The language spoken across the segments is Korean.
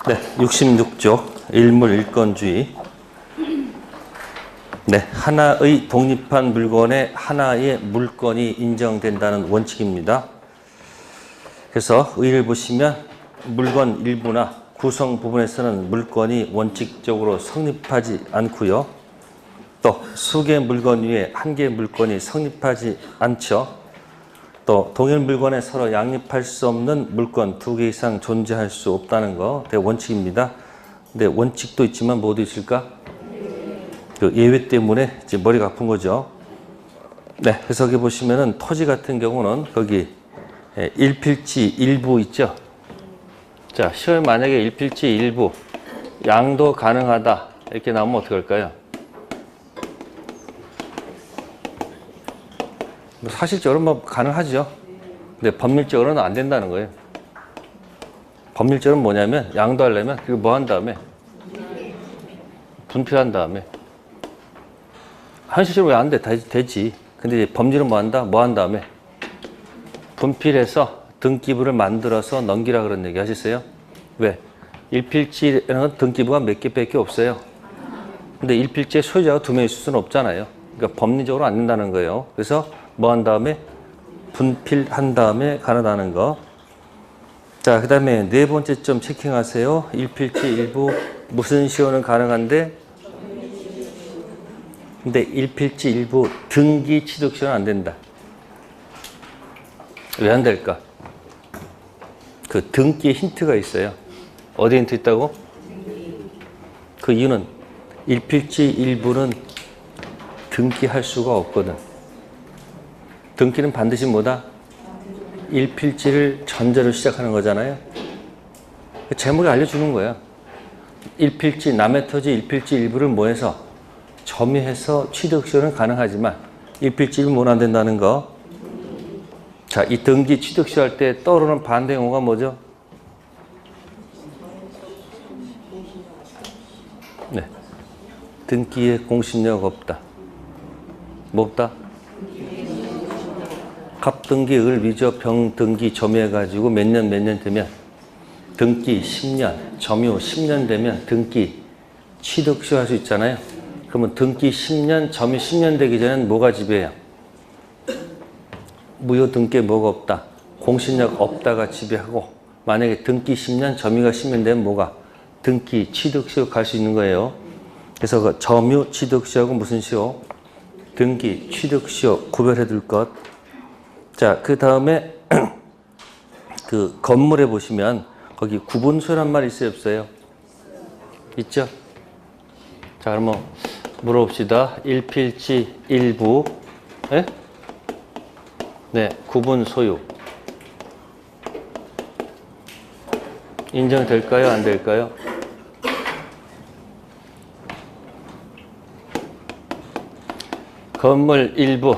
네, 66조 일물 일건주의. 네, 하나의 독립한 물건에 하나의 물건이 인정된다는 원칙입니다. 그래서 의를 보시면 물건 일부나 구성 부분에서는 물건이 원칙적으로 성립하지 않고요. 또 수개의 물건 위에 한 개의 물건이 성립하지 않죠. 또 동일 물건에 서로 양립할 수 없는 물건 두 개 이상 존재할 수 없다는 거 원칙입니다. 근데 원칙도 있지만 뭐도 있을까? 그 예외 때문에 이제 머리가 아픈 거죠. 네, 해석해 보시면은 토지 같은 경우는 거기 일필지 일부 있죠. 자, 시험에 만약에 일필지 일부 양도 가능하다 이렇게 나오면 어떻게 할까요? 사실적으로 뭐 가능하죠. 근데 법률적으로는 안 된다는 거예요. 법률적으로는 뭐냐면 양도하려면 그거 뭐 한 다음에 분필한 다음에 현실적으로 왜 안 돼? 되지. 근데 법률은 뭐 한다? 뭐 한 다음에 분필해서 등기부를 만들어서 넘기라 그런 얘기 하셨어요? 왜? 일필지라는 등기부가 몇 개밖에 없어요. 근데 일필지의 소유자가 두 명 있을 수는 없잖아요. 그러니까 법리적으로 안 된다는 거예요. 그래서 뭐 한 다음에 분필한 다음에 가능하다는 거. 자, 그 다음에 네 번째 점 체킹하세요. 일필지 일부 무슨 시효는 가능한데? 근데 일필지 일부 등기 취득 시효는 안 된다. 왜 안 될까? 그 등기에 힌트가 있어요. 어디 힌트 있다고? 그 이유는 일필지 일부는 등기할 수가 없거든. 등기는 반드시 뭐다? 일필지를 전제로 시작하는 거잖아요. 제목이 알려주는 거야. 일필지, 남의 토지 일필지 일부를 뭐해서 점유해서 취득시효는 가능하지만 일필지 일부는 안 된다는 거. 자, 이 등기 취득시효 할 때 떠오르는 반대 용어가 뭐죠? 네, 등기에 공신력 없다. 뭐 없다? 갑등기, 을, 위조, 병, 등기 점유해가지고 몇 년 되면 등기 10년, 점유 10년 되면 등기 취득시효 할 수 있잖아요. 그러면 등기 10년, 점유 10년 되기 전에는 뭐가 지배해요? 무효 등기에 뭐가 없다? 공신력 없다가 지배하고, 만약에 등기 10년, 점유가 10년 되면 뭐가? 등기 취득시효 갈 수 있는 거예요. 그래서 그 점유 취득시효하고 무슨 시효? 등기 취득시효 구별해 둘 것. 자, 그 다음에 그 건물에 보시면 거기 구분소란 말 있어요, 없어요? 있죠? 자, 그러면 물어봅시다. 일필지 일부, 예? 네, 구분 소유 인정될까요? 안 될까요? 건물 일부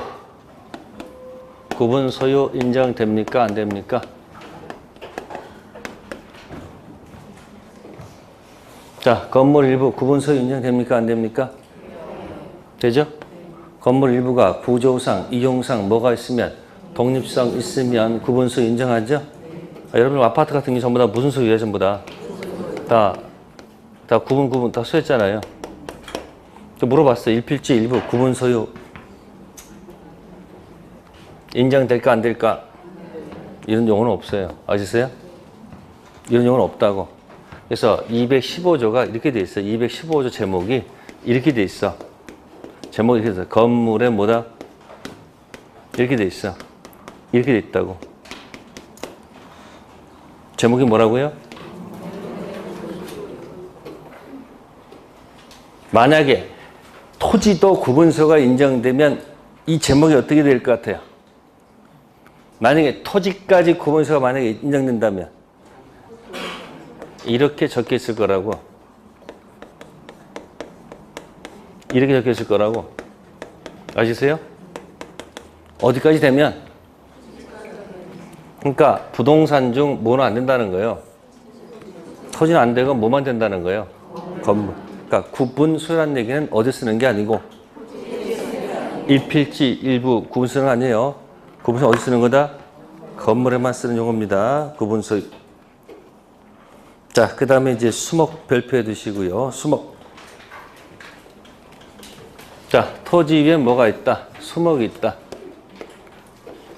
구분 소유 인정됩니까? 안 됩니까? 자, 건물 일부 구분 소유 인정됩니까? 안 됩니까? 되죠? 건물 일부가 구조상, 이용상 뭐가 있으면 독립성 있으면 구분 소유 인정하죠? 여러분 아파트 같은 게 전부 다 무슨 소유예요? 전부 다 구분 다 소유했잖아요. 물어봤어요. 일필지 일부 구분 소유 인정될까 안 될까? 이런 용어는 없어요. 아시세요? 이런 용어는 없다고. 그래서 215조가 이렇게 돼 있어요. 215조 제목이 이렇게 돼 있어. 제목이 이렇게 돼 있어. 건물에 뭐다? 이렇게 돼 있어. 이렇게 돼 있다고. 제목이 뭐라고요? 만약에 토지도 구분소가 인정되면 이 제목이 어떻게 될 것 같아요? 만약에 토지까지 구분소가 만약에 인정된다면 이렇게 적혀 있을 거라고. 이렇게 적혀 있을 거라고. 아시세요? 어디까지 되면? 그러니까 부동산 중 뭐는 안 된다는 거예요. 토지는 안 되고 뭐만 된다는 거예요? 건물. 그러니까 구분소유라는 얘기는 어디 쓰는 게 아니고 일필지 일부 구분소유는 아니에요. 구분소유 어디 쓰는 거다? 건물에만 쓰는 용어입니다. 구분소유. 자, 그 다음에 이제 수목 별표해 두시고요. 수목. 자, 토지 위에 뭐가 있다? 수목이 있다.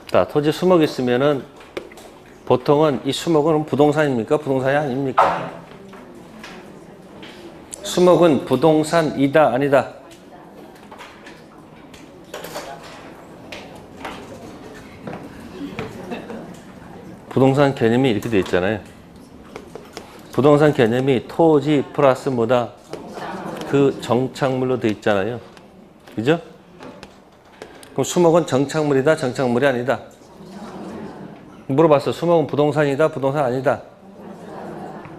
자, 토지 수목이 있으면은 보통은 이 수목은 부동산입니까? 부동산이 아닙니까? 수목은 부동산이다, 아니다? 부동산 개념이 이렇게 되어 있잖아요. 부동산 개념이 토지 플러스 뭐다? 그 정착물로 되어 있잖아요. 그죠? 그럼 수목은 정착물이다, 정착물이 아니다? 물어봤어. 수목은 부동산이다, 부동산 아니다?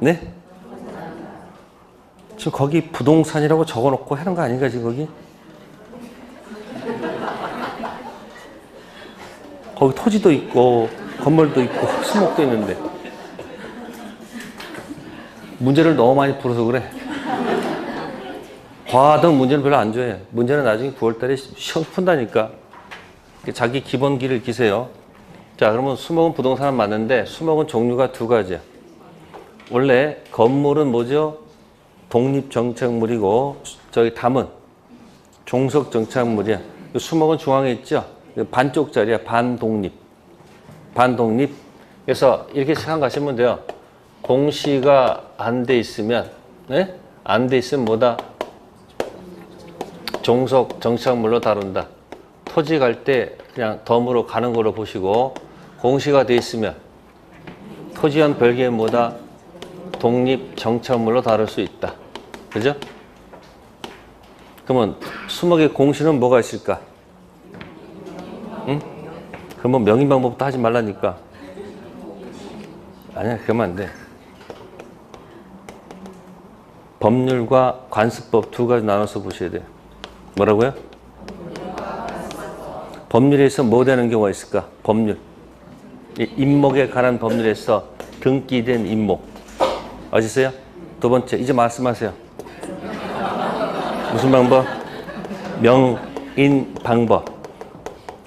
네? 지금 거기 부동산이라고 적어놓고 하는 거 아닌가, 지금 거기? 거기 토지도 있고, 건물도 있고, 수목도 있는데. 문제를 너무 많이 풀어서 그래. 과하던 문제는 별로 안 좋아해요. 문제는 나중에 9월달에 시험 푼다니까. 자기 기본기를 기세요. 자, 그러면 수목은 부동산은 맞는데, 수목은 종류가 두 가지야. 원래 건물은 뭐죠? 독립정착물이고, 저기 담은 종속정착물이야. 수목은 중앙에 있죠? 반쪽짜리야. 반독립. 반독립. 그래서 이렇게 생각하시면 돼요. 공시가 안 돼 있으면, 네? 안 돼 있으면 뭐다? 종속정착물로 다룬다. 토지 갈 때 그냥 덤으로 가는 걸로 보시고, 공시가 돼 있으면 토지와는 별개의 뭐다? 독립정착물로 다룰 수 있다. 그죠? 그러면 수목의 공시는 뭐가 있을까? 응? 그러면 명인방법부터 하지 말라니까. 아니야, 그러면 안 돼. 법률과 관습법 두 가지 나눠서 보셔야 돼요. 뭐라고요? 법률에서 뭐 되는 경우가 있을까? 법률. 임목에 관한 법률에서 등기된 임목. 어디서요? 두 번째, 이제 말씀하세요. 무슨 방법? 명인 방법.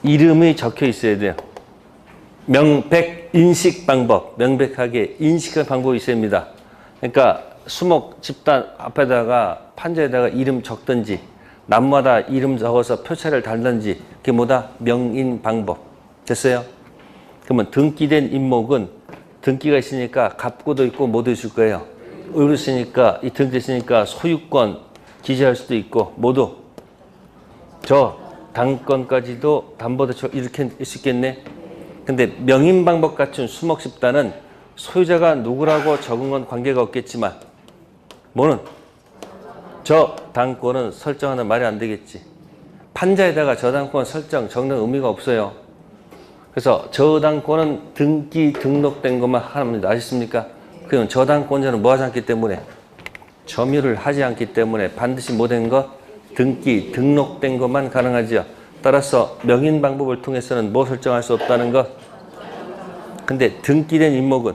이름이 적혀 있어야 돼요. 명백 인식 방법. 명백하게 인식할 방법이 있어야 합니다. 그러니까 수목 집단 앞에다가 판자에다가 이름 적든지 나무마다 이름 적어서 표차를 달든지 그게 뭐다? 명인 방법. 됐어요? 그러면 등기된 임목은 등기가 있으니까 갑구도 있고 뭐도 있을 거예요. 의무 있으니까 이 등기 있으니까 소유권 기재할 수도 있고 모두 저 당권까지도 담보대출 이렇게 있을 수 있겠네. 근데 명인 방법 갖춘 수목 집단은 소유자가 누구라고 적은 건 관계가 없겠지만 뭐는 저 당권은 설정하는 말이 안 되겠지. 판자에다가 저 당권 설정 적는 의미가 없어요. 그래서 저 당권은 등기 등록된 것만 합니다. 아셨습니까? 그럼 저 당권자는 뭐 하지 않기 때문에 점유를 하지 않기 때문에 반드시 뭐 된 것? 등기 등록된 것만 가능하죠. 따라서 명인 방법을 통해서는 뭐 설정할 수 없다는 것. 근데 등기된 임목은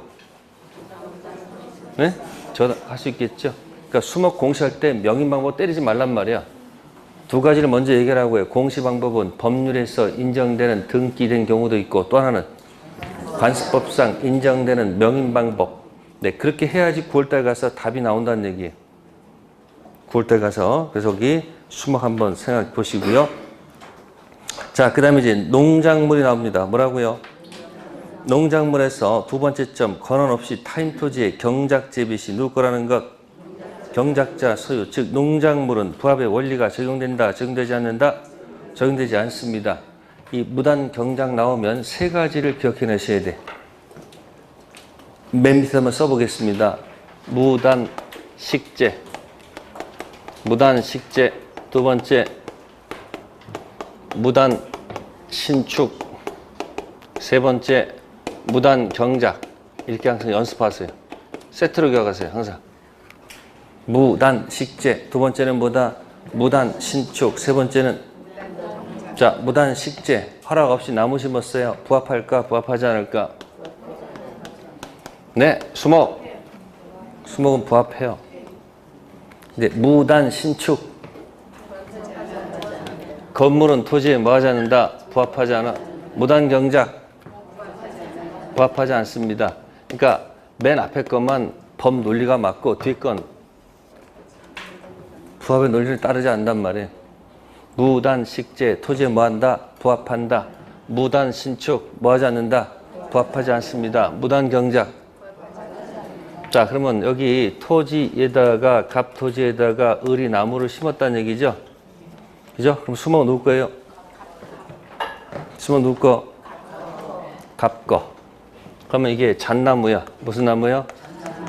네? 저 할 수 있겠죠. 그러니까 수목 공시할 때 명인 방법 때리지 말란 말이야. 두 가지를 먼저 얘기하라고 해요. 공시 방법은 법률에서 인정되는 등기된 경우도 있고 또 하나는 관습법상 인정되는 명인 방법. 네, 그렇게 해야지 9월달 가서 답이 나온다는 얘기예요. 9월달 가서. 그래서 여기 수목 한번 생각해 보시고요. 자, 그 다음에 이제 농작물이 나옵니다. 뭐라고요? 농작물에서 두 번째 점, 권한 없이 타인 토지의 경작재배 시 누구 거라는 것? 경작자 소유. 즉 농작물은 부합의 원리가 적용된다, 적용되지 않는다? 적용되지 않습니다. 이 무단 경작 나오면 세 가지를 기억해 내셔야 돼. 맨 밑에 한번 써보겠습니다. 무단 식재. 무단 식재. 두 번째, 무단 신축. 세 번째, 무단 경작. 이렇게 항상 연습하세요. 세트로 기억하세요. 항상. 무단 식재. 두 번째는 뭐다? 무단 신축. 세 번째는 자, 무단 식재. 허락 없이 나무 심었어요. 부합할까? 부합하지 않을까? 네, 수목. 수목은 부합해요. 근데 무단 신축. 건물은 토지에 뭐 하지 않는다? 부합하지 않아. 무단 경작. 부합하지 않습니다. 그러니까 맨 앞에 것만 법 논리가 맞고 뒷건 부합의 논리를 따르지 않는단 말이에요. 무단식재, 토지에 뭐한다? 부합한다. 무단신축, 뭐하지 않는다? 부합하지 않습니다. 무단경작. 자, 그러면 여기 토지에다가, 갑토지에다가 을이 나무를 심었다는 얘기죠? 그죠? 그럼 수목 누구 거예요? 수목 누구 거? 갑 거. 그러면 이게 잣나무야. 무슨 나무야?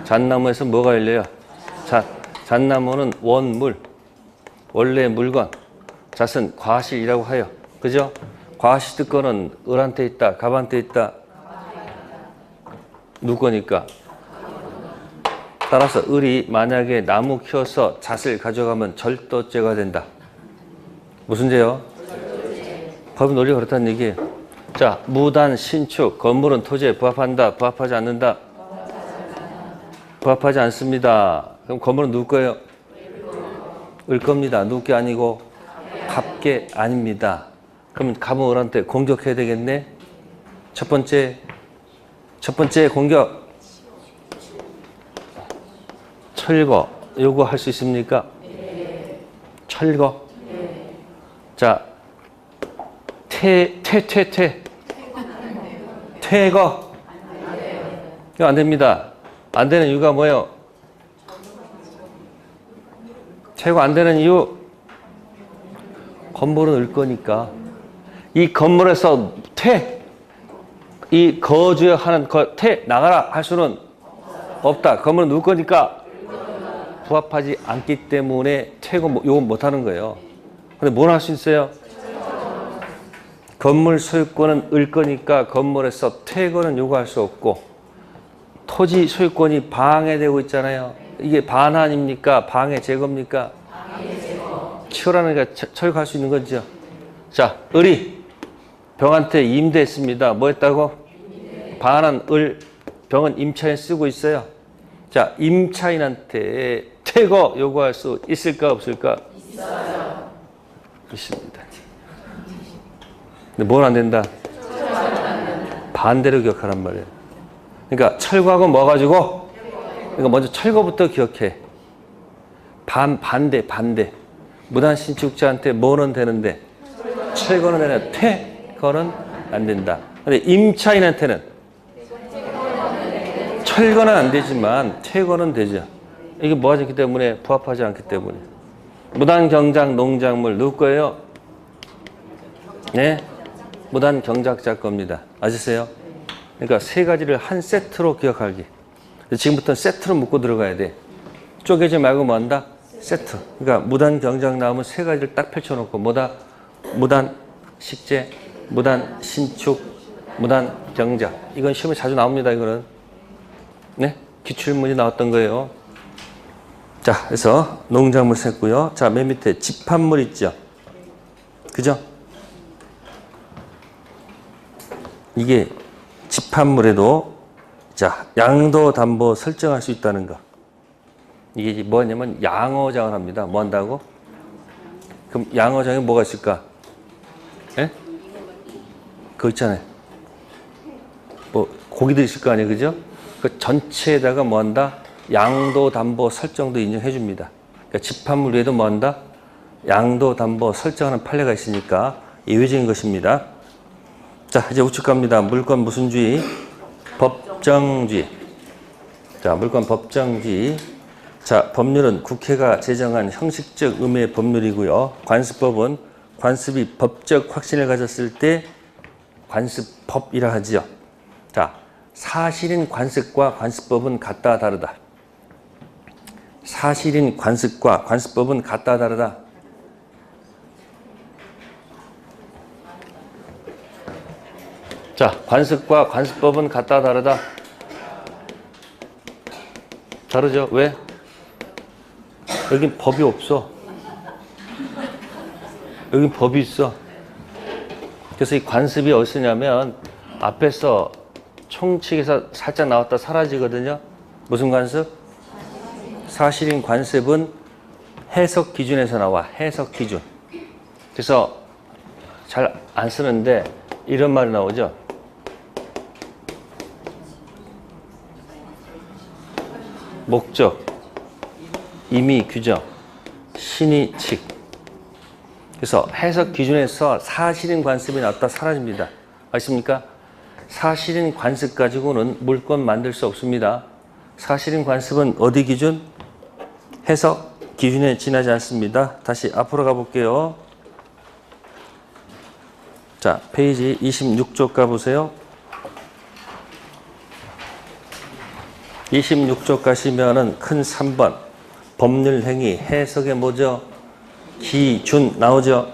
잣나무에서 뭐가 열려요? 잣나무는 원물, 원래 물건, 잣은 과실이라고 하여. 그죠? 과실 특권은 을한테 있다, 갑한테 있다. 누구 거니까? 따라서 을이 만약에 나무 키워서 잣을 가져가면 절도죄가 된다. 무슨 죄요? 법의 논리가 그렇다는 얘기예요. 자, 무단 신축, 건물은 토지에 부합한다, 부합하지 않는다? 부합하지 않습니다. 그럼 건물은 누구 거예요? 을 겁니다. 누구 게 아니고 갑게 아닙니다. 그러면 갑은 을한테 공격해야 되겠네. 첫 번째 공격. 철거 요구할 수 있습니까? 철거. 자, 퇴거. 이거 안 됩니다. 안 되는 이유가 뭐예요? 퇴거 안 되는 이유. 건물은 을 거니까. 이 건물에서 이 거주하는 나가라 할 수는 없다. 건물은 누구 거니까? 부합하지 않기 때문에 퇴거 요건 못 하는 거예요. 근데 뭘 할 수 있어요? 건물 소유권은 을 거니까 건물에서 퇴거는 요구할 수 없고, 토지 소유권이 방해되고 있잖아요. 이게 반환입니까? 방해 제거입니까? 치우라니까 철거할 수 있는 거죠. 자, 을이 병한테 임대했습니다. 뭐 했다고? 반환 을, 병은 임차인 쓰고 있어요. 자, 임차인한테 퇴거 요구할 수 있을까 없을까? 있어요. 있습니다. 근데 뭘 안 된다? 반대로 기억하란 말이에요. 그러니까 철거하고 뭐 가지고? 그러니까 먼저 철거부터 기억해. 반대. 무단 신축자한테 뭐는 되는데? 철거는 되는데 퇴거는 안 된다. 근데 임차인한테는 철거는 안 되지만 퇴거는 되죠. 이게 뭐하지 않기 때문에? 부합하지 않기 때문에. 무단 경작 농작물 누구 거예요? 네? 무단 경작자 겁니다. 아셨어요? 그러니까 세 가지를 한 세트로 기억하기. 지금부터는 세트로 묶고 들어가야 돼. 쪼개지 말고 뭐 한다? 세트. 그러니까 무단 경작 나오면 세 가지를 딱 펼쳐놓고 뭐다? 무단 식재, 무단 신축, 무단 경작. 이건 시험에 자주 나옵니다. 이거는. 네? 기출문이 나왔던 거예요. 자, 그래서 농작물 셌고요. 자, 맨 밑에 집합물 있죠. 그죠? 이게 집합물에도 자, 양도 담보 설정할 수 있다는 거. 이게 뭐냐면 양어장을 합니다. 뭐 한다고? 그럼 양어장에 뭐가 있을까? 예? 그거 있잖아요. 뭐 고기도 있을 거 아니에요. 그죠? 그 전체에다가 뭐 한다? 양도 담보 설정도 인정해 줍니다. 그러니까 집합물 외에도 뭐 한다? 양도 담보 설정하는 판례가 있으니까 예외적인 것입니다. 자, 이제 우측 갑니다. 물권 무슨 주의? 법정주의. 자, 물권 법정주의. 자, 법률은 국회가 제정한 형식적 의미의 법률이고요. 관습법은 관습이 법적 확신을 가졌을 때 관습법이라 하지요. 자, 사실인 관습과 관습법은 같다 다르다. 사실인 관습과 관습법은 같다 다르다. 자, 관습과 관습법은 같다 다르다. 다르죠? 왜? 여긴 법이 없어. 여긴 법이 있어. 그래서 이 관습이 어디서 쓰냐면 앞에서 총칙에서 살짝 나왔다 사라지거든요. 무슨 관습? 사실인 관습은 해석 기준에서 나와. 해석 기준. 그래서 잘 안 쓰는데 이런 말이 나오죠. 목적, 임의 규정, 신의칙. 그래서 해석 기준에서 사실인 관습이 나왔다 사라집니다. 아십니까? 사실인 관습 가지고는 물건 만들 수 없습니다. 사실인 관습은 어디 기준? 해석 기준에 지나지 않습니다. 다시 앞으로 가볼게요. 자, 페이지 26쪽 가보세요. 26쪽 가시면은 큰 3번 법률 행위 해석의 뭐죠? 기준 나오죠?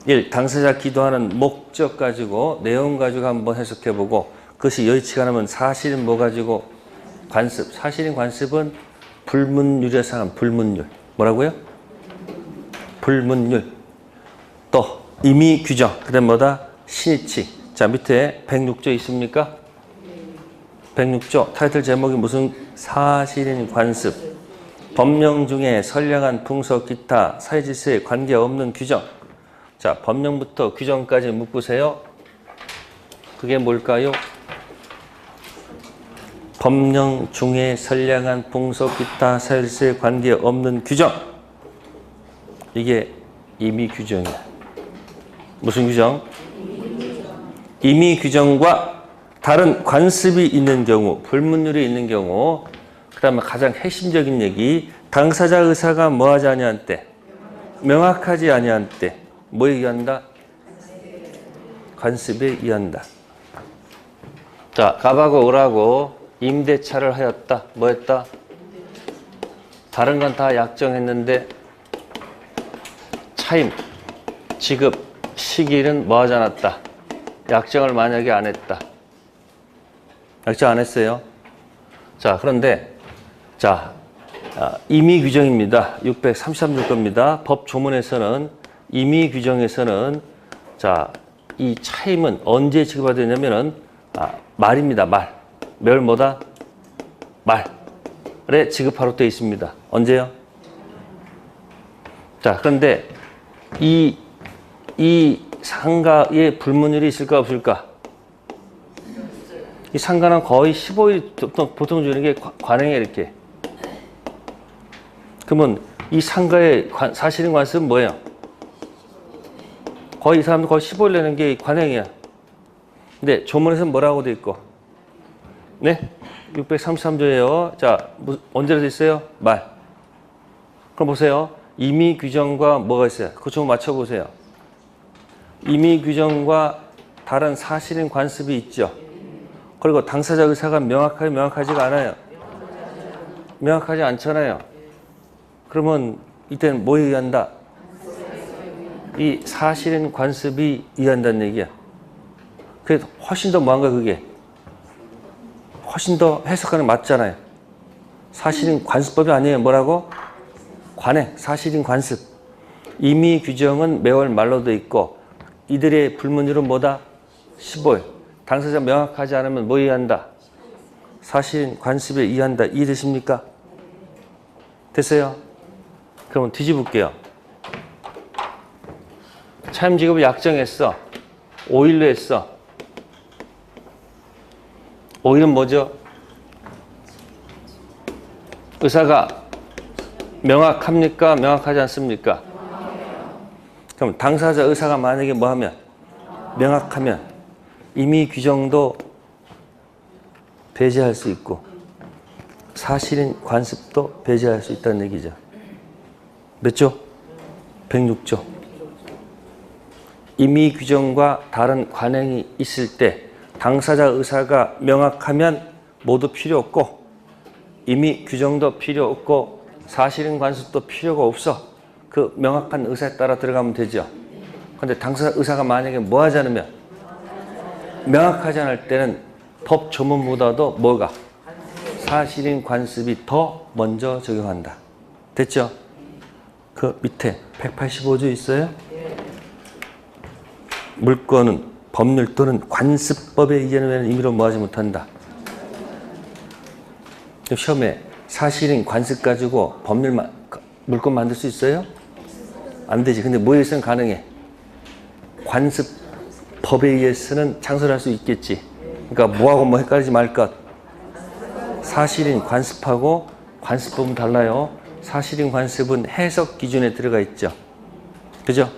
1. 당사자 기도하는 목적 가지고 내용 가지고 한번 해석해보고 그것이 여의치가 않으면 사실은 뭐 가지고? 관습. 사실인 관습은 불문율에 상한 불문율. 뭐라고요? 불문율. 또 임의 규정. 그 다음 뭐다? 신의칙. 자, 밑에 106조 있습니까? 106조 타이틀 제목이 무슨? 사실인 관습. 법령 중에 선량한 풍속 기타 사회질서에 관계없는 규정. 자, 법령부터 규정까지 묶으세요. 그게 뭘까요? 법령 중에 선량한 풍속 기타 사회질서에 관계없는 규정. 이게 임의 규정이야. 무슨 규정? 임의 규정과 다른 관습이 있는 경우, 불문율이 있는 경우, 그 다음에 가장 핵심적인 얘기, 당사자 의사가 뭐하지 아니한 때, 명확하지 아니한 때, 뭐에 의한다? 관습에 의한다. 자, 갑하고 을하고 임대차를 하였다. 뭐 했다? 다른 건 다 약정했는데 차임, 지급, 시기는 뭐 하지 않았다? 약정을 만약에 안 했다. 약정 안 했어요. 자, 그런데 자, 임의 규정입니다. 633조 겁니다. 법 조문에서는 임의 규정에서는 자, 이 차임은 언제 지급받아야 되냐면은 말입니다. 말. 뭘 뭐다? 말에 지급하러 되어 있습니다. 언제요? 자, 그런데 이 상가에 불문율이 있을까 없을까? 이 상가는 거의 15일 보통 주는 게 관행이에요, 이렇게. 그러면 이 상가의 사실인 관습은 뭐예요? 거의 이 사람들 거의 15일 내는 게 관행이야. 근데 조문에서는 뭐라고 돼 있고? 네? 633조예요. 자, 언제로 돼 있어요? 말. 그럼 보세요. 임의 규정과 뭐가 있어요? 그거 좀 맞춰보세요. 임의 규정과 다른 사실인 관습이 있죠. 그리고 당사자 의사가 명확하지가 않아요. 명확하지 않잖아요. 그러면 이때는 뭐에 의한다? 이 사실인 관습이 의한다는 얘기야. 그게 훨씬 더 뭐한 거야, 그게? 훨씬 더 해석하는 맞잖아요. 사실인 관습법이 아니에요. 뭐라고? 관행, 사실인 관습. 임의 규정은 매월 말로 돼 있고 이들의 불문율은 뭐다? 15일. 당사자 명확하지 않으면 뭐에 의한다? 사실인 관습에 의한다. 이해되십니까? 됐어요? 그러면 뒤집을게요. 차임 지급을 약정했어. 5일로 했어. 5일은 뭐죠? 의사가 명확합니까? 명확하지 않습니까? 그럼 당사자 의사가 만약에 뭐하면? 명확하면 임의 규정도 배제할 수 있고 사실인 관습도 배제할 수 있다는 얘기죠. 몇 조? 106조. 임의 규정과 다른 관행이 있을 때 당사자 의사가 명확하면 모두 필요 없고 임의 규정도 필요 없고 사실인 관습도 필요가 없어. 그 명확한 의사에 따라 들어가면 되죠. 그런데 당사자 의사가 만약에 뭐 하지 않으면 명확하지 않을 때는 법 조문보다도 뭐가? 사실인 관습이 더 먼저 적용한다. 됐죠? 그 밑에 185조 있어요? 물건은 법률 또는 관습법에 의견을 임의로 뭐하지 못한다. 시험에 사실인 관습 가지고 물건 만들 수 있어요? 안 되지. 근데 뭐에 의해서는 가능해? 관습법에 의해서는 창설할 수 있겠지. 그러니까 뭐하고 뭐 헷갈리지 말 것. 사실인 관습하고 관습법은 달라요. 사실인 관습은 해석 기준에 들어가 있죠. 그죠?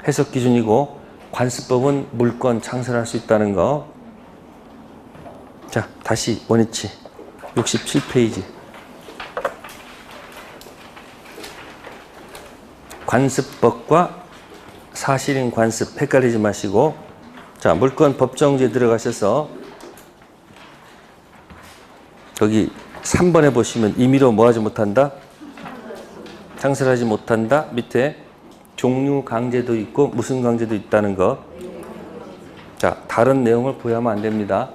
해석 기준이고 관습법은 물건 창설할 수 있다는 거. 자, 다시 원위치 67페이지. 관습법과 사실인 관습 헷갈리지 마시고, 자, 물건 법정지에 들어가셔서 여기 3번에 보시면 임의로 뭐 하지 못한다? 창설하지 못한다. 밑에 종류 강제도 있고 무슨 강제도 있다는 거. 자, 다른 내용을 부여하면 안 됩니다.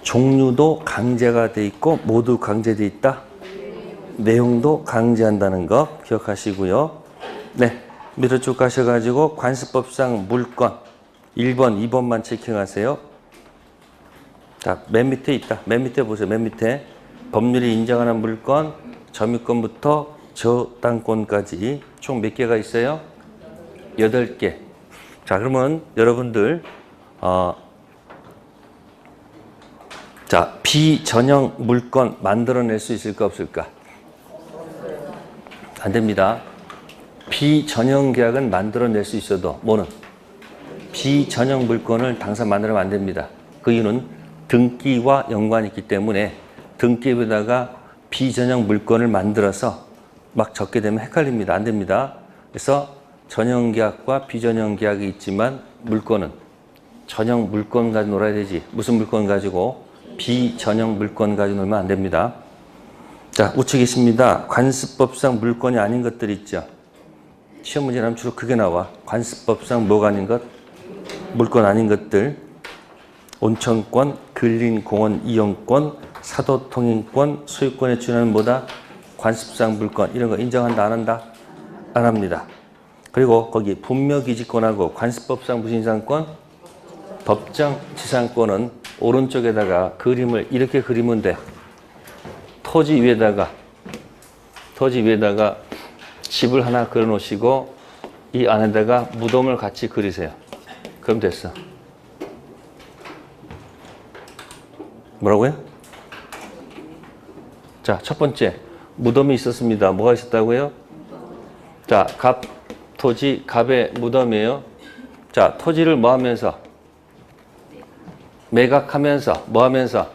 종류도 강제가 돼 있고 모두 강제돼 있다. 내용도 강제한다는 거 기억하시고요. 네, 밑으로 쭉 가셔가지고 관습법상 물건 1번, 2번만 체킹하세요. 자, 맨 밑에 있다. 맨 밑에 보세요. 맨 밑에 법률이 인정하는 물건 점유권부터 저당권까지 총 몇 개가 있어요? 8개. 자, 그러면 여러분들 자, 비전형 물건 만들어낼 수 있을까 없을까? 안 됩니다. 비전형 계약은 만들어낼 수 있어도 뭐는? 비전형 물건을 당사 만들면 안 됩니다. 그 이유는 등기와 연관이 있기 때문에 등기에다가 비전형 물건을 만들어서 막 적게 되면 헷갈립니다. 안 됩니다. 그래서 전형 계약과 비전형 계약이 있지만 물건은 전형 물건 가지고 놀아야 되지. 무슨 물건 가지고? 비전형 물건 가지고 놀면 안 됩니다. 자, 우측에 있습니다. 관습법상 물건이 아닌 것들 있죠. 시험 문제 나면 주로 그게 나와. 관습법상 뭐가 아닌 것? 물건 아닌 것들. 온천권, 근린공원 이용권, 사도통행권, 소유권에 준하는 뭐다? 관습상 물건. 이런 거 인정한다, 안 한다? 안 합니다. 그리고 거기 분묘기지권하고 관습법상 무슨 이상권? 법정지상권은 오른쪽에다가 그림을 이렇게 그리면 돼. 토지 위에다가 집을 하나 그려 놓으시고 이 안에다가 무덤을 같이 그리세요. 그럼 됐어. 뭐라고요? 자, 첫 번째 무덤이 있었습니다. 뭐가 있었다고요? 자, 갑, 토지, 갑의 무덤이에요. 자, 토지를 뭐 하면서? 매각하면서, 뭐 하면서?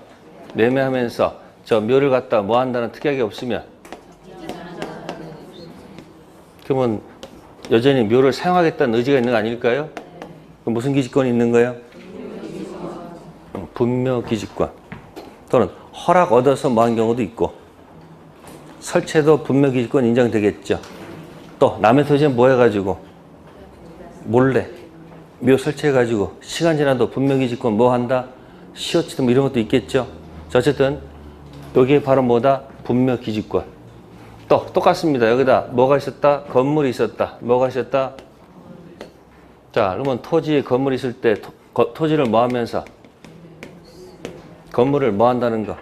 매매하면서 저 묘를 갖다 뭐 한다는 특약이 없으면, 그러면 여전히 묘를 사용하겠다는 의지가 있는 거 아닐까요? 그럼 무슨 기지권이 있는 거예요? 분묘기지권. 또는 허락 얻어서 뭐 한 경우도 있고, 설치해도 분묘기지권 인정되겠죠. 또 남의 토지에 뭐 해가지고 몰래 묘 설치해가지고 시간 지나도 분묘기지권 뭐 한다? 시효치도 뭐 이런 것도 있겠죠. 자, 어쨌든 여기에 바로 뭐다? 분묘기지권. 또 똑같습니다. 여기다 뭐가 있었다? 건물이 있었다. 뭐가 있었다? 자, 그러면 토지에 건물이 있을 때 토지를 뭐 하면서? 건물을 뭐 한다는 거?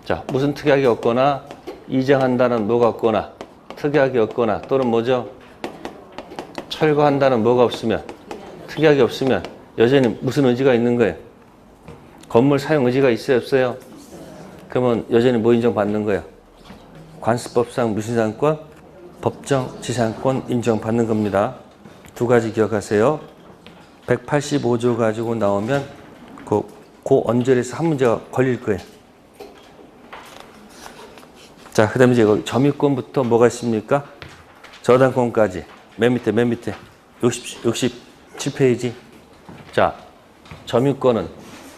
자, 무슨 특약이 없거나 이장한다는 뭐가 없거나 특약이 없거나 또는 뭐죠? 철거한다는 뭐가 없으면, 특약이 없으면 여전히 무슨 의지가 있는 거예요? 건물 사용 의지가 있어요, 없어요? 그러면 여전히 뭐 인정받는 거예요? 관습법상 무슨 지상권? 법정지상권 인정받는 겁니다. 두 가지 기억하세요. 185조 가지고 나오면 그 언저리에서 한 문제가 걸릴 거예요. 자, 그 다음에 이제 점유권부터 뭐가 있습니까? 저당권까지. 맨 밑에. 67페이지. 자, 점유권은,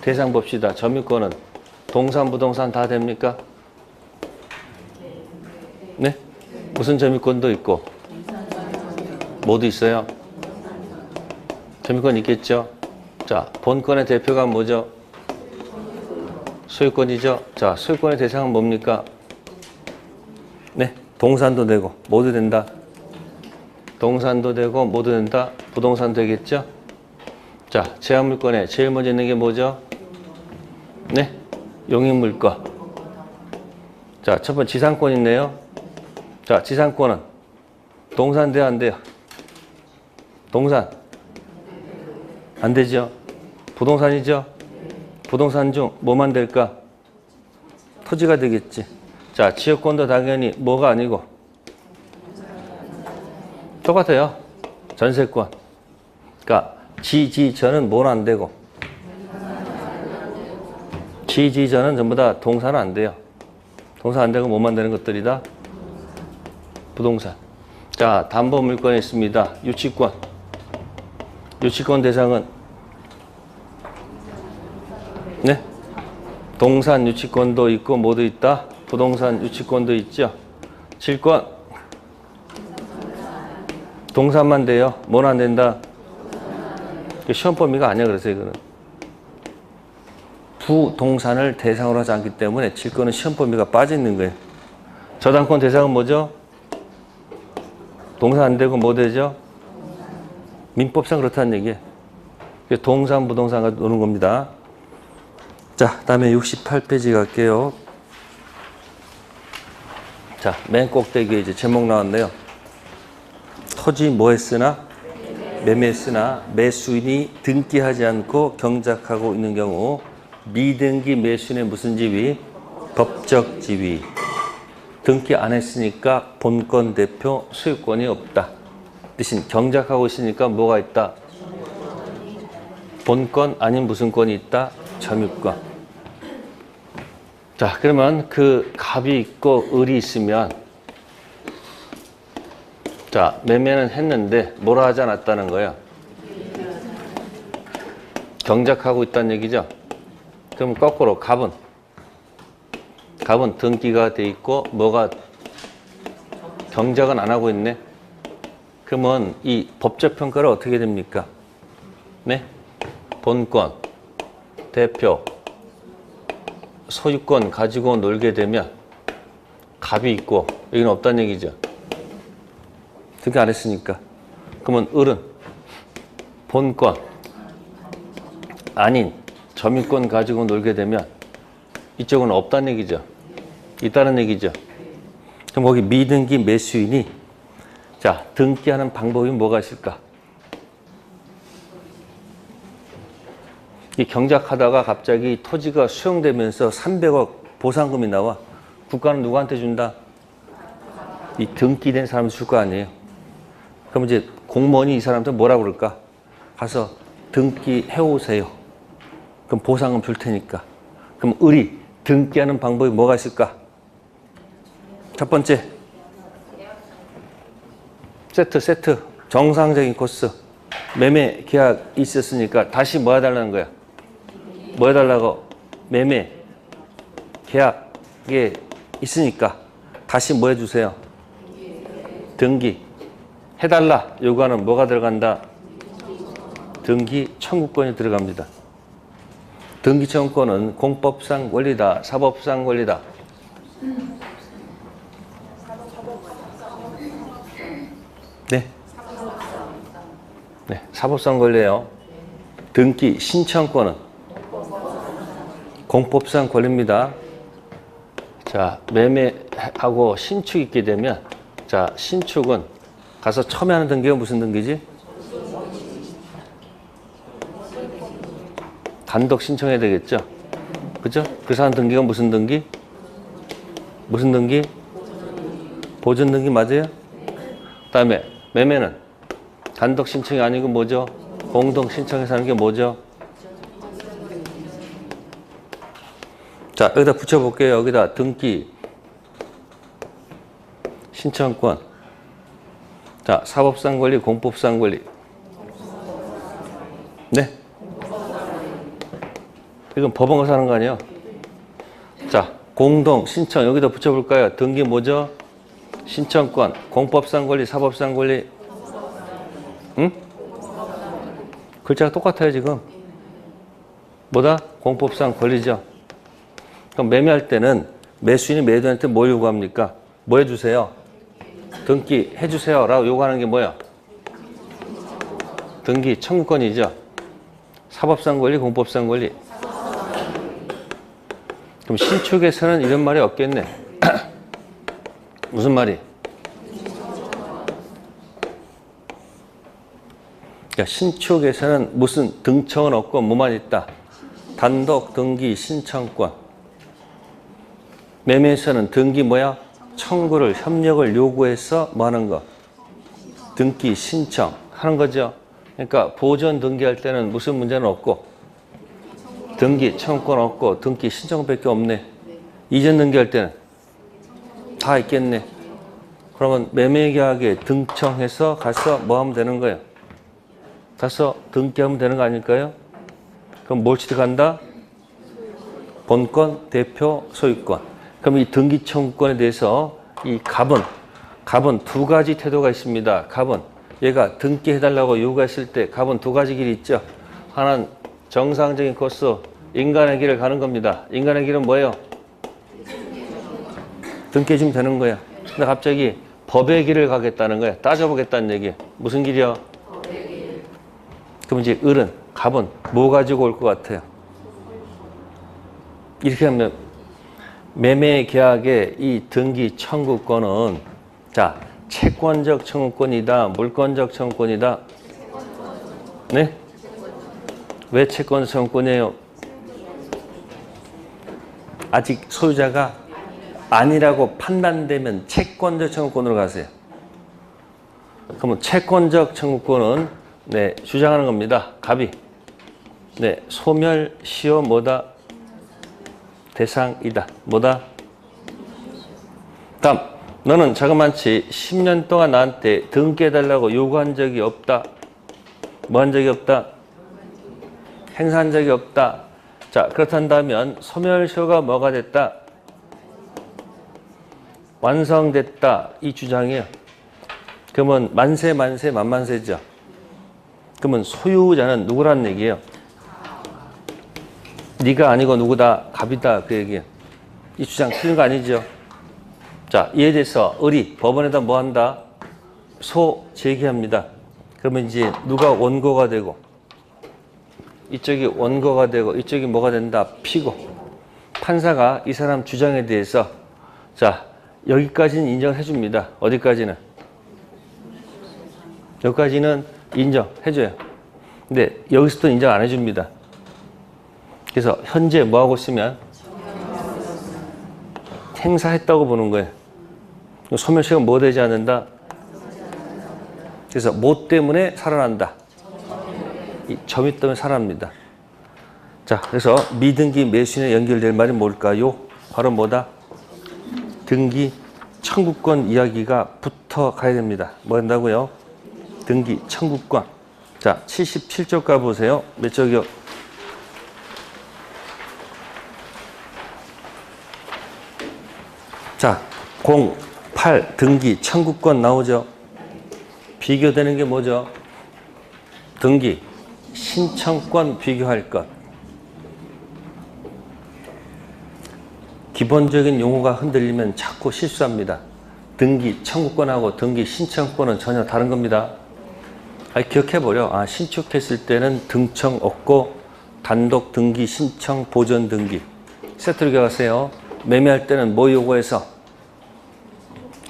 대상 봅시다. 점유권은 동산, 부동산 다 됩니까? 네? 무슨 점유권도 있고? 모두 있어요? 점유권 있겠죠? 자, 본권의 대표가 뭐죠? 소유권이죠? 자, 소유권의 대상은 뭡니까? 네, 동산도 되고 모두 된다. 동산도 되고 모두 된다. 부동산 되겠죠? 자, 제한물권에 제일 먼저 있는 게 뭐죠? 네, 용익물권. 자, 첫 번째 지상권 있네요. 자, 지상권은 동산 돼요, 안 돼요? 동산 안 되죠? 부동산이죠? 부동산 중 뭐만 될까? 토지가 되겠지. 자, 지역권도 당연히 뭐가 아니고 똑같아요. 전세권. 그러니까 지지전은 뭐는 안 되고 지지전은 전부 다 동사는 안 돼요. 동사 안 되고 뭐만 되는 것들이다? 부동산. 자, 담보물권이 있습니다. 유치권. 유치권 대상은 네? 동산 유치권도 있고 뭐도 있다? 부동산 유치권도 있죠. 질권. 동산만 돼요. 뭐는 안 된다? 시험 범위가 아니야. 그래서 이거는 부동산을 대상으로 하지 않기 때문에 질권은 시험 범위가 빠져 있는 거예요. 저당권 대상은 뭐죠? 동산 안 되고 뭐 되죠? 민법상 그렇다는 얘기예요. 동산, 부동산과 노는 겁니다. 자, 다음에 68페이지 갈게요. 자, 맨 꼭대기에 이제 제목 나왔네요. 토지 뭐 했으나? 매매했으나 매수인이 등기하지 않고 경작하고 있는 경우 미등기 매수인의 무슨 지위? 법적 지위. 등기 안 했으니까 본권 대표 소유권이 없다. 대신 경작하고 있으니까 뭐가 있다? 본권 아닌 무슨 권이 있다? 점유권. 자, 그러면 그 갑이 있고 을이 있으면 자, 매매는 했는데 뭐라 하지 않았다는 거예요? 경작하고 있다는 얘기죠. 그럼 거꾸로 갑은 등기가 돼 있고 뭐가 경작은 안 하고 있네. 그러면 이 법적 평가를 어떻게 됩니까? 네? 본권, 대표, 소유권 가지고 놀게 되면 갑이 있고 여기는 없다는 얘기죠. 등기 안 했으니까. 그러면 을은 본권 아닌 점유권 가지고 놀게 되면 이쪽은 없다는 얘기죠. 있다는 얘기죠. 그럼 거기 미등기 매수인이 자, 등기하는 방법이 뭐가 있을까? 이 경작하다가 갑자기 토지가 수용되면서 300억 보상금이 나와. 국가는 누구한테 준다? 이 등기된 사람한테 줄 거 아니에요. 그럼 이제 공무원이 이 사람한테 뭐라고 그럴까? 가서 등기해 오세요. 그럼 보상금 줄 테니까. 그럼 을이 등기하는 방법이 뭐가 있을까? 첫 번째. 세트. 정상적인 코스. 매매 계약 있었으니까 다시 뭐 해달라는 거야? 뭐 해달라고? 매매 계약에 있으니까 다시 뭐 해주세요? 등기 해달라 요구하는 뭐가 들어간다? 등기 청구권이 들어갑니다. 등기 청구권은 공법상 권리다, 사법상 권리다. 네. 네, 사법상 권리예요. 등기 신청권은 공법상 권리입니다. 자, 매매하고 신축 있게 되면 자, 신축은 가서 처음에 하는 등기가 무슨 등기지? 단독 신청해야 되겠죠? 그죠? 그래서 하는 등기가 무슨 등기? 무슨 등기? 보존 등기 맞아요? 그다음에 매매는 단독 신청이 아니고 뭐죠? 공동 신청해서 하는 게 뭐죠? 자, 여기다 붙여볼게요. 여기다 등기 신청권. 자, 사법상 권리, 공법상 권리. 네? 이건 법원가서 하는 거 아니에요? 자, 공동 신청 여기다 붙여볼까요? 등기 뭐죠? 신청권, 공법상 권리, 사법상 권리. 응? 글자가 똑같아요, 지금. 뭐다? 공법상 권리죠. 그럼 매매할 때는 매수인이 매도인한테 뭘 요구합니까? 뭐 해주세요? 등기 해주세요 라고 요구하는 게 뭐야? 등기 청구권이죠. 사법상 권리, 공법상 권리. 그럼 신축에서는 이런 말이 없겠네. 무슨 말이? 그러니까 신축에서는 무슨 등청은 없고 뭐만 있다? 단독 등기 신청권. 매매에서는 등기 뭐야? 청구를, 협력을 요구해서 뭐 하는 거? 등기 신청 하는 거죠. 그러니까 보존 등기할 때는 무슨 문제는 없고 등기 청구권 없고 등기 신청밖에 없네. 이전 등기할 때는 다 있겠네. 그러면 매매계약에 등청해서 가서 뭐 하면 되는 거예요? 가서 등기하면 되는 거 아닐까요? 그럼 뭘 취득한다? 본권, 대표, 소유권. 그럼 이 등기 청구권에 대해서 이 갑은 두 가지 태도가 있습니다. 갑은 얘가 등기해달라고 요구했을 때 갑은 두 가지 길이 있죠. 하나는 정상적인 코스, 인간의 길을 가는 겁니다. 인간의 길은 뭐예요? 등기해주면 되는 거야. 근데 갑자기 법의 길을 가겠다는 거야. 따져보겠다는 얘기야. 무슨 길이야? 그럼 이제 갑은 뭐 가지고 올 것 같아요? 이렇게 하면 매매 계약의 이 등기 청구권은 자, 채권적 청구권이다, 물권적 청구권이다. 네? 왜 채권적 청구권이에요? 아직 소유자가 아니라고 판단되면 채권적 청구권으로 가세요. 그러면 채권적 청구권은 네, 주장하는 겁니다. 갑이 네, 소멸 시효 뭐다? 대상이다. 뭐다? 다음, 너는 자그만치 10년 동안 나한테 등기해달라고 요구한 적이 없다. 뭐 한 적이 없다? 행사한 적이 없다. 자, 그렇단다면 소멸시효가 뭐가 됐다? 완성됐다. 이 주장이에요. 그러면 만세죠. 그러면 소유자는 누구란 얘기예요? 네가 아니고 누구다? 갑이다. 그 얘기예요. 이 주장 틀린 거 아니죠? 자, 이에 대해서 법원에다 뭐 한다? 소 제기합니다. 그러면 이제 누가 원고가 되고 이쪽이 원고가 되고 이쪽이 뭐가 된다? 피고. 판사가 이 사람 주장에 대해서 자, 여기까지는 인정해 줍니다. 어디까지는? 여기까지는 인정해줘요. 근데 여기서부터 인정 안 해줍니다. 그래서 현재 뭐 하고 있으면 행사했다고 보는 거예요. 소멸시효가 뭐 되지 않는다? 그래서 뭐 때문에 살아난다? 이 점유 때문에 살아납니다. 자, 그래서 미등기 매수인에 연결될 말이 뭘까요? 바로 뭐다? 등기 청구권 이야기가 붙어 가야 됩니다. 뭐 한다고요? 등기 청구권. 자, 77쪽 가보세요. 몇 쪽이요? 자, 08 등기 청구권 나오죠? 비교되는 게 뭐죠? 등기 신청권 비교할 것. 기본적인 용어가 흔들리면 자꾸 실수합니다. 등기 청구권하고 등기 신청권은 전혀 다른 겁니다. 기억해버려. 신축했을 때는 등청 없고 단독 등기, 신청, 보존 등기. 세트로 기억하세요. 매매할 때는 뭐 요구해서?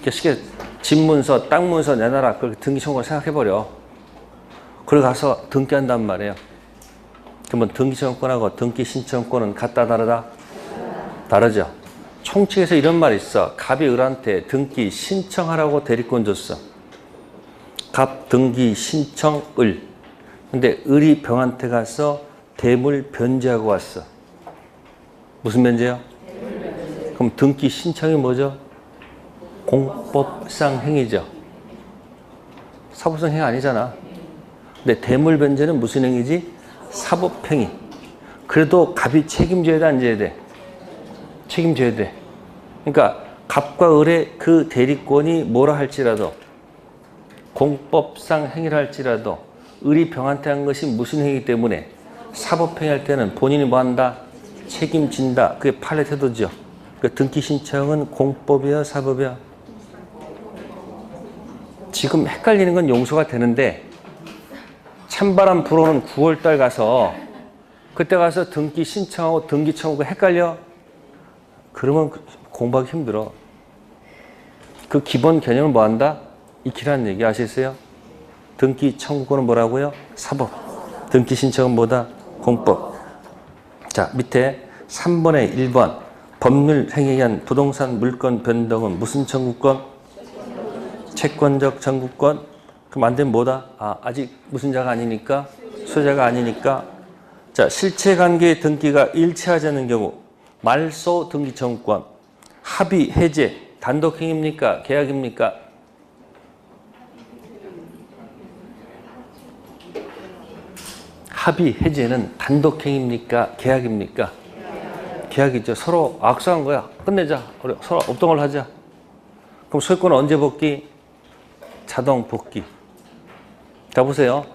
쉽게 집문서, 땅문서 내놔라. 그렇게 등기 청구권 생각해버려. 그리고 가서 등기한단 말이에요. 그러면 등기 청구권하고 등기 신청권은 같다 다르다? 다르죠. 총칙에서 이런 말이 있어. 갑이 을한테 등기 신청하라고 대리권 줬어. 갑 등기 신청 을. 근데 을이 병한테 가서 대물 변제하고 왔어. 무슨 변제요? 그럼 등기 신청이 뭐죠? 공법상 행위죠. 사법상 행위 아니잖아. 근데 대물 변제는 무슨 행위지? 사법행위. 그래도 갑이 책임져야 돼, 안 져야 돼? 책임져야 돼. 그러니까 갑과 을의 그 대리권이 뭐라 할지라도 공법상 행위를 할지라도 을이 병한테 한 것이 무슨 행위이기 때문에 사법행위 할 때는 본인이 뭐 한다? 책임진다. 그게 판례 태도죠. 그 등기 신청은 공법이야, 사법이야? 지금 헷갈리는 건 용서가 되는데 찬바람 불어오는 9월달 가서 그때 가서 등기 신청하고 등기 청구가 헷갈려? 그러면 공부하기 힘들어. 그 기본 개념을 뭐 한다? 익히라는 얘기 아시겠어요? 등기 청구권은 뭐라고요? 사법. 등기 신청은 뭐다? 공법. 자, 밑에 3번에 1번 법률 행위에 의한 부동산 물권 변동은 무슨 청구권? 채권적 청구권. 그럼 안 되면 뭐다? 아직 무슨 자가 아니니까? 소유자가 아니니까. 자, 실체관계의 등기가 일치하지 않는 경우 말소 등기 청구권. 합의, 해제, 단독행위입니까? 계약입니까? 합의, 해제는 단독행위입니까? 계약입니까? 계약이죠. 서로 악수한 거야. 끝내자. 우리 서로 없던 걸로 하자. 그럼 소유권은 언제 복귀? 자동 복귀. 자, 보세요.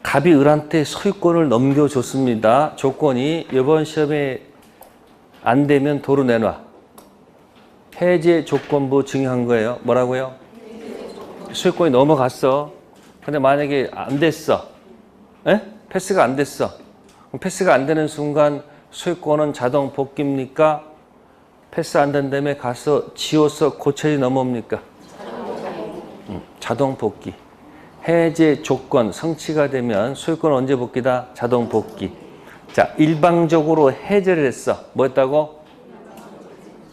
갑이 을한테 소유권을 넘겨줬습니다. 조건이 이번 시험에 안 되면 도로 내놔. 해제 조건부 증여한 거예요. 뭐라고요? 소유권이 넘어갔어. 근데 만약에 안 됐어. 에? 패스가 안 됐어. 그럼 패스가 안 되는 순간 소유권은 자동 복귀입니까? 패스 안 된 다음에 가서 지워서 고쳐야지 넘어옵니까? 자동 복귀. 해제 조건 성취가 되면 소유권 언제 복귀다? 자동 복귀. 자, 일방적으로 해제를 했어. 뭐 했다고?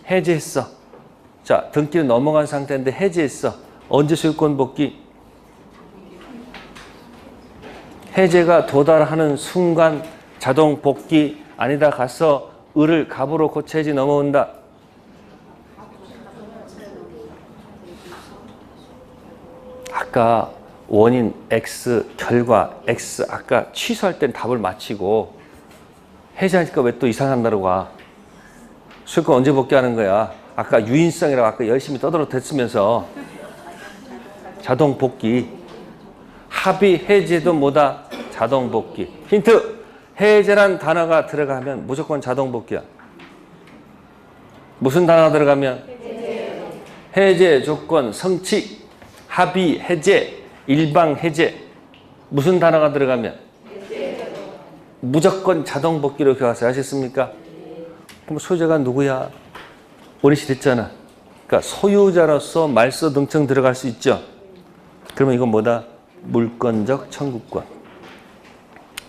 해제했어. 자, 등기는 넘어간 상태인데 해제했어. 언제 소유권 복귀? 해제가 도달하는 순간 자동 복귀. 아니다 가서 을을 갑으로 고쳐야지 넘어온다. 아까 원인 X, 결과 X, 아까 취소할 땐 답을 맞히고 해제하니까 왜 또 이상한다고 와. 소유권 언제 복귀하는 거야? 아까 유인성이라고 아까 열심히 떠들어댔으면서 자동 복귀. 합의, 해제도 뭐다? 자동 복귀. 힌트! 해제란 단어가 들어가면 무조건 자동 복귀야. 무슨 단어가 들어가면? 해제 조건 성취, 합의, 해제, 일방 해제. 무슨 단어가 들어가면? 무조건 자동 복귀로 교화하세요. 아셨습니까? 그럼 소유자가 누구야? 어르신 됐잖아. 그러니까 소유자로서 말소 등청 들어갈 수 있죠. 그러면 이건 뭐다? 물권적 청구권.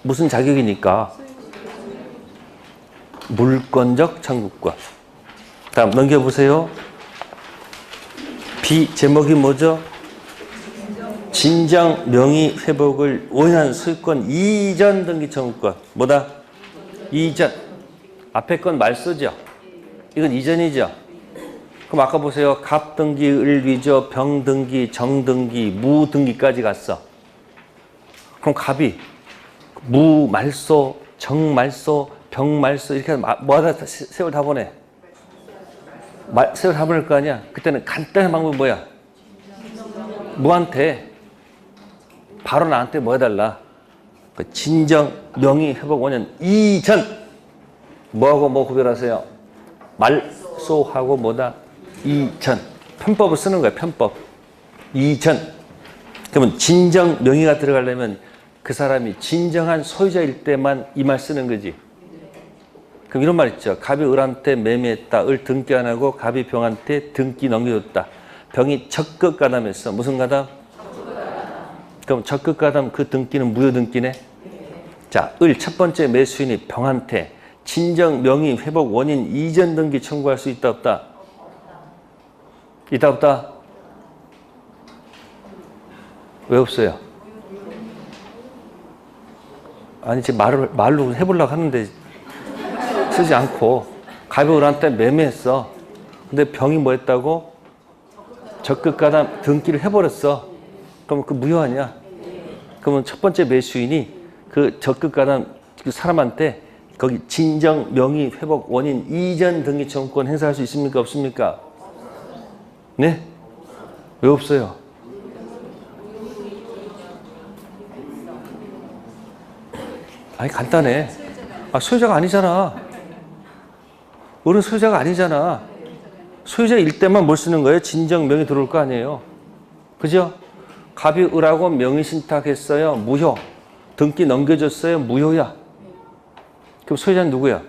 무슨 자격이니까? 물권적 청구권. 다음 넘겨보세요. B 제목이 뭐죠? 진정 명의 회복을 원한 소유권 이전 등기 청구권. 뭐다? 이전. 앞에 건 말소죠. 이건 이전이죠. 그럼 아까 보세요. 갑 등기, 을 위조, 병 등기, 정 등기, 무 등기까지 갔어. 그럼 갑이 무 말소, 정 말소, 병 말소 이렇게 뭐하다 세월 다 보내? 세월 다 보낼 거 아니야? 그때는 간단한 방법이 뭐야? 무한테 바로 나한테 뭐 해달라? 그 진정 명의 회복 원년 이전. 뭐하고 뭐 구별하세요? 말소하고 뭐다? 이전. 편법을 쓰는 거야. 편법. 이전. 그러면 진정 명의가 들어가려면 그 사람이 진정한 소유자일 때만 이 말 쓰는 거지. 그럼 이런 말 있죠. 갑이 을한테 매매했다. 을 등기 안 하고 갑이 병한테 등기 넘겨줬다. 병이 적극 가담했어. 무슨 가담? 그럼 적극 가담 그 등기는 무효 등기네. 자, 을 첫 번째 매수인이 병한테 진정 명의 회복 원인 이전 등기 청구할 수 있다 없다? 있다 없다? 왜 없어요? 아니 지금 말로 해보려고 하는데 쓰지 않고 갑이 을한테 매매했어. 근데 병이 뭐 했다고? 적극 가담 등기를 해버렸어. 그럼 그 무효하냐? 그러면 첫 번째 매수인이 그 적극 가담 그 사람한테 거기 진정 명의 회복 원인 이전 등기 청구권 행사할 수 있습니까? 없습니까? 네? 왜 없어요? 아니 간단해. 소유자가 아니잖아. 을은 소유자가 아니잖아. 소유자일 때만 뭘 쓰는 거예요? 진정 명의 들어올 거 아니에요. 그죠? 갑이 을하고 명의 신탁했어요. 무효. 등기 넘겨줬어요. 무효야. 그럼 소유자는 누구야?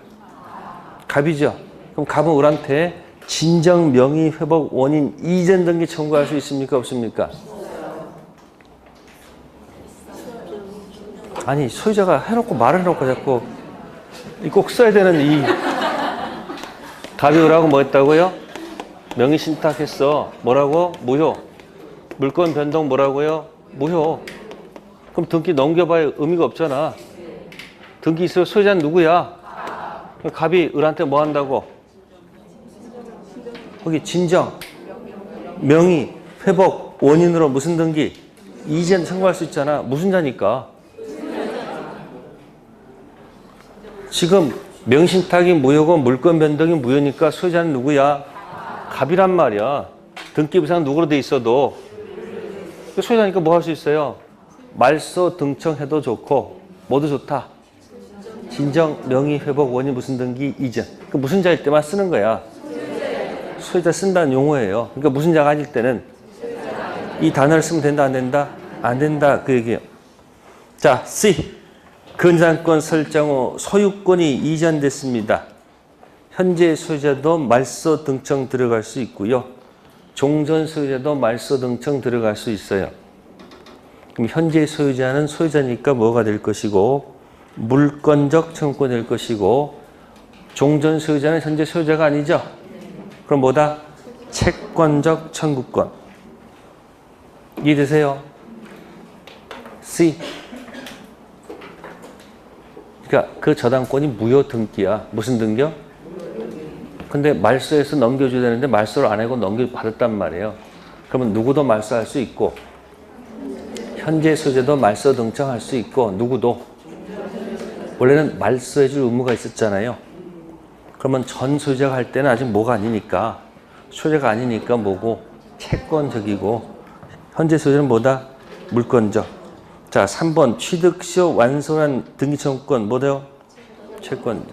갑이죠. 그럼 갑은 을한테 진정 명의 회복 원인 이전 등기 청구할 수 있습니까? 없습니까? 아니 소유자가 해놓고 말을 해놓고 자꾸 꼭 써야 되는 이 답이 오라고 뭐 했다고요? 명의신탁했어. 뭐라고? 무효. 물권 변동 뭐라고요? 무효. 그럼 등기 넘겨봐야 의미가 없잖아. 등기 있어요. 소유자는 누구야? 갑이 을한테 뭐 한다고? 거기 진정, 명의, 회복, 원인으로 무슨 등기? 이전 청구할 수 있잖아. 무슨 자니까? 지금 명의신탁이 무효고 물권 변동이 무효니까 소유자는 누구야? 갑이란 말이야. 등기 부상 누구로 돼 있어도 소유자니까 뭐 할 수 있어요? 말소 등청해도 좋고 모두 좋다. 진정, 명의, 회복, 원인, 무슨 등기, 이전. 그 무슨 자일 때만 쓰는 거야. 소유자 쓴다는 용어예요. 그러니까 무슨 자가 아닐 때는 이 단어를 쓰면 된다, 안 된다? 안 된다. 그 얘기예요. 자, C. 근상권 설정 후 소유권이 이전됐습니다. 현재 소유자도 말소 등청 들어갈 수 있고요. 종전 소유자도 말소 등청 들어갈 수 있어요. 그럼 현재 소유자는 소유자니까 뭐가 될 것이고 물권적 청구권이 될 것이고 종전 소유자는 현재 소유자가 아니죠. 그럼 뭐다? 채권적 청구권. 이해되세요? C. 그러니까 그 저당권이 무효 등기야. 무슨 등기요? 근데 말소에서 넘겨줘야 되는데 말소를 안 하고 넘겨받았단 말이에요. 그러면 누구도 말소할 수 있고 현재 소유자도 말소 등청할 수 있고 누구도 원래는 말소해줄 의무가 있었잖아요. 그러면 전 소유자가 할 때는 아직 뭐가 아니니까 소유자가 아니니까 뭐고 채권적이고 현재 소유자는 뭐다? 물권적. 자, 3번 취득시효 완성한 등기청구권 뭐래요? 채권적.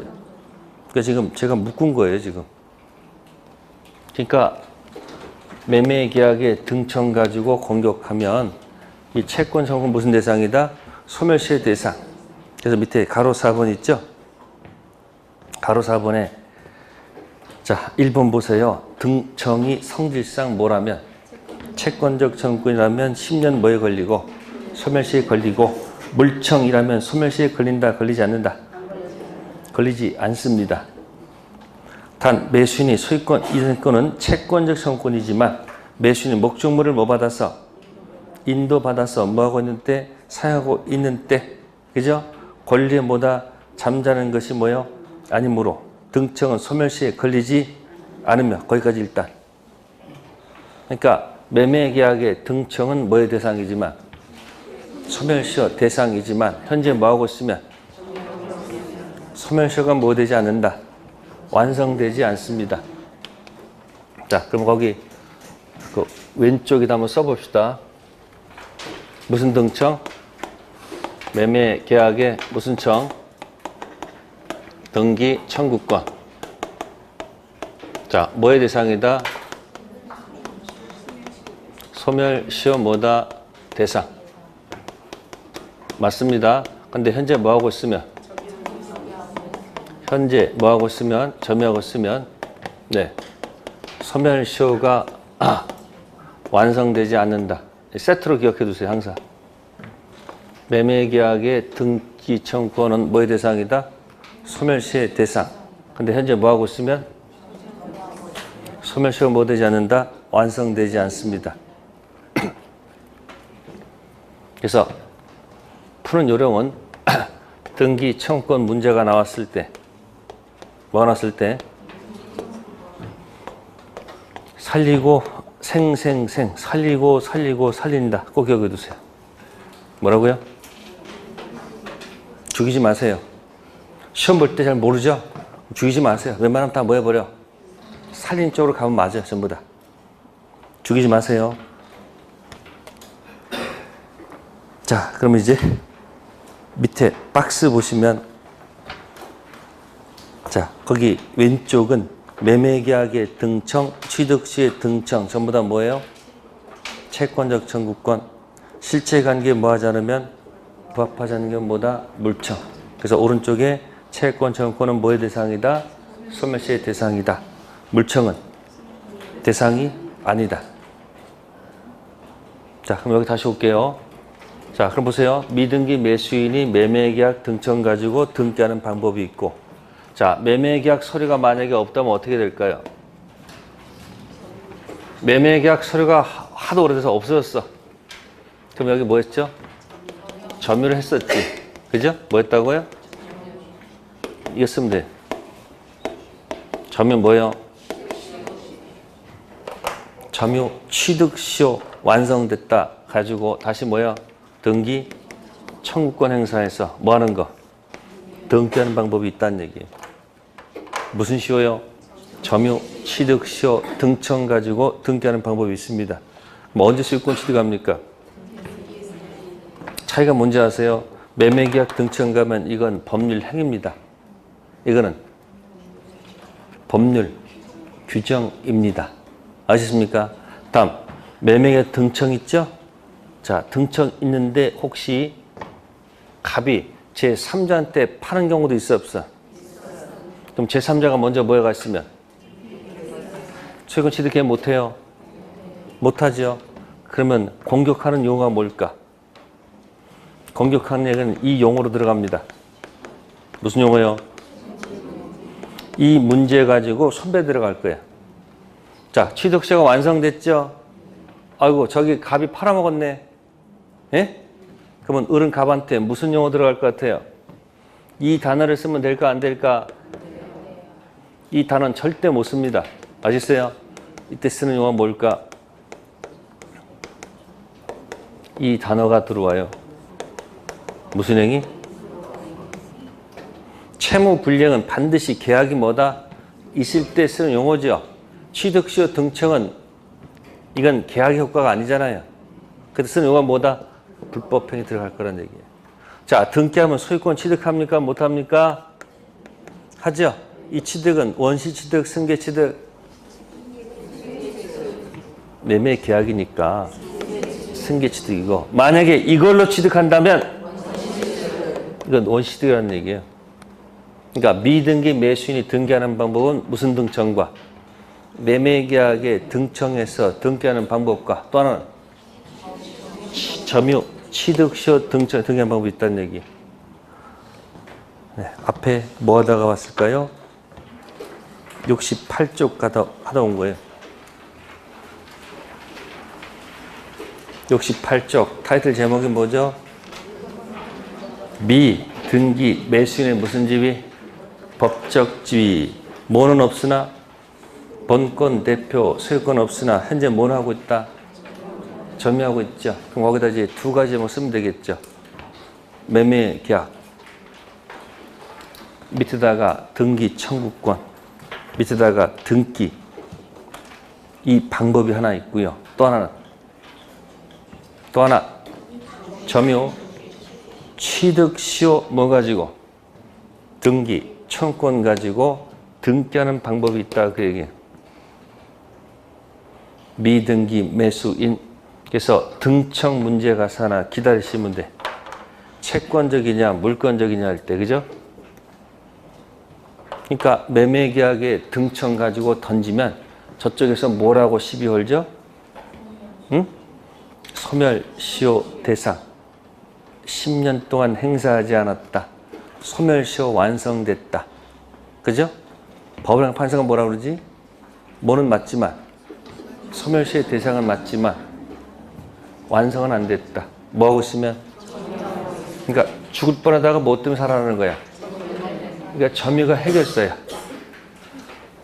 그러니까 지금 제가 묶은 거예요, 지금. 그러니까 매매계약의 등청 가지고 공격하면 이 채권 청구권 무슨 대상이다? 소멸시효 대상. 그래서 밑에 가로 4번 있죠? 가로 4번에 자, 1번 보세요. 등청이 성질상 뭐라면 채권적 청구권이라면 10년 뭐에 걸리고 소멸시효에 걸리고 물청이라면 소멸시효에 걸린다, 걸리지 않는다? 걸리지 않습니다. 단 매수인이 소유권 이전권은 채권적 청구권이지만 매수인이 목적물을 뭐 받아서 인도받아서 뭐하고 있는 때 사용하고 있는 때 그죠? 권리에 뭐다 잠자는 것이 뭐요? 아니므로 등청은 소멸시에 걸리지 않으며 거기까지 일단. 그러니까 매매계약의 등청은 뭐의 대상이지만 소멸시효 대상이지만 현재 뭐하고 있으면 소멸시효가 뭐 되지 않는다. 완성되지 않습니다. 자, 그럼 거기 그 왼쪽에다 한번 써봅시다. 무슨 등청? 매매계약의 무슨 청? 등기 청구권. 자, 뭐의 대상이다? 소멸시효 뭐다? 대상. 맞습니다. 근데 현재 뭐하고 있으면? 현재 뭐하고 있으면? 점유하고 있으면 네, 소멸시효가 완성되지 않는다. 세트로 기억해 두세요. 항상. 매매계약의 등기 청구권은 뭐의 대상이다? 소멸시효의 대상. 근데 현재 뭐하고 있으면? 소멸시효가 뭐 되지 않는다? 완성되지 않습니다. 그래서 푸는 요령은 등기 청구권 문제가 나왔을 때 뭐가 나왔을 때 살리고 생생생 살리고 살리고 살린다. 꼭 기억해 두세요. 뭐라고요? 죽이지 마세요. 시험 볼 때 잘 모르죠? 죽이지 마세요. 웬만하면 다 뭐 해버려? 살린 쪽으로 가면 맞아요. 전부 다. 죽이지 마세요. 자, 그럼 이제 밑에 박스 보시면 자, 거기 왼쪽은 매매계약의 등청, 취득시의 등청 전부 다 뭐예요? 채권적 청구권. 실체관계에 뭐하지 않으면 부합하지 않는 게 뭐다? 물청. 그래서 오른쪽에 채권 청구권은 뭐의 대상이다? 소멸시효의 대상이다. 물청은 대상이 아니다. 자, 그럼 여기 다시 올게요. 자, 그럼 보세요. 미등기 매수인이 매매계약 등청 가지고 등기하는 방법이 있고 자, 매매계약 서류가 만약에 없다면 어떻게 될까요? 매매계약 서류가 하도 오래돼서 없어졌어. 그럼 여기 뭐 했죠? 점유를 했었지. 그죠? 뭐 했다고요? 이거 쓰면 돼. 점유 뭐예요? 점유 취득시효 완성됐다. 가지고 다시 뭐예요? 등기 청구권 행사해서 뭐 하는 거? 등기하는 방법이 있다는 얘기예요. 무슨 시효요? 점유 취득시효 등청 가지고 등기하는 방법이 있습니다. 그럼 언제 소유권 취득합니까? 차이가 뭔지 아세요? 매매계약 등청 가면 이건 법률 행위입니다. 이거는 법률 규정입니다. 아시겠습니까? 다음 매매계약 등청 있죠? 자, 등청 있는데 혹시 갑이 제3자한테 파는 경우도 있어 없어? 그럼 제3자가 먼저 뭐에 갔으면? 소유권 취득해 못해요? 못하죠? 그러면 공격하는 용어가 뭘까? 공격하는 얘기는 이 용어로 들어갑니다. 무슨 용어요? 이 문제 가지고 손배 들어갈 거야. 자, 취득시효가 완성됐죠? 아이고, 저기 갑이 팔아먹었네. 예? 그러면 어른 갑한테 무슨 용어 들어갈 것 같아요? 이 단어를 쓰면 될까 안 될까? 이 단어는 절대 못 씁니다. 아시겠어요? 이때 쓰는 용어가 뭘까? 이 단어가 들어와요. 무슨 행위? 채무 불이행은 반드시 계약이 뭐다? 있을 때 쓰는 용어죠. 취득시효 등청은 이건 계약 효과가 아니잖아요. 그때 쓰는 용어가 뭐다? 불법행위 들어갈 거란 얘기예요. 자, 등기하면 소유권 취득합니까? 못합니까? 하죠. 이 취득은 원시 취득, 승계 취득, 매매 계약이니까 승계 취득이고, 만약에 이걸로 취득한다면 이건 원시 취득이라는 얘기예요. 그러니까 미등기 매수인이 등기하는 방법은 무슨 등청과 매매 계약에 등청해서 등기하는 방법과 또 하나는 점유 취득시효 등기하는 방법이 있다는 얘기. 네, 앞에 뭐 하다가 왔을까요? 68쪽 하다 온 거예요. 68쪽 타이틀 제목이 뭐죠? 미 등기 매수인의 무슨 지위? 법적 지위. 뭐는 없으나 본권 대표 소유권 없으나 현재 뭐는 하고 있다? 점유하고 있죠. 그럼 거기다 이제 두 가지 뭐 쓰면 되겠죠. 매매 계약 밑에다가 등기 청구권 밑에다가 등기 이 방법이 하나 있고요. 또 하나 점유 취득시효 뭐 가지고 등기 청구권 가지고 등기하는 방법이 있다 그 얘기예요. 미등기 매수인 그래서 등청 문제 가서 하나 기다리시면 돼. 채권적이냐 물권적이냐 할 때 그죠? 그러니까 매매계약에 등청 가지고 던지면 저쪽에서 뭐라고 시비 걸죠? 응? 소멸시효 대상 10년 동안 행사하지 않았다. 소멸시효 완성됐다. 그죠? 법원이랑 판사가 뭐라 그러지? 뭐는 맞지만 소멸시효 대상은 맞지만 완성은 안 됐다. 뭐 하고 있으면? 그러니까 죽을 뻔하다가 뭐 때문에 살아나는 거야? 그러니까 점유가 해결서야.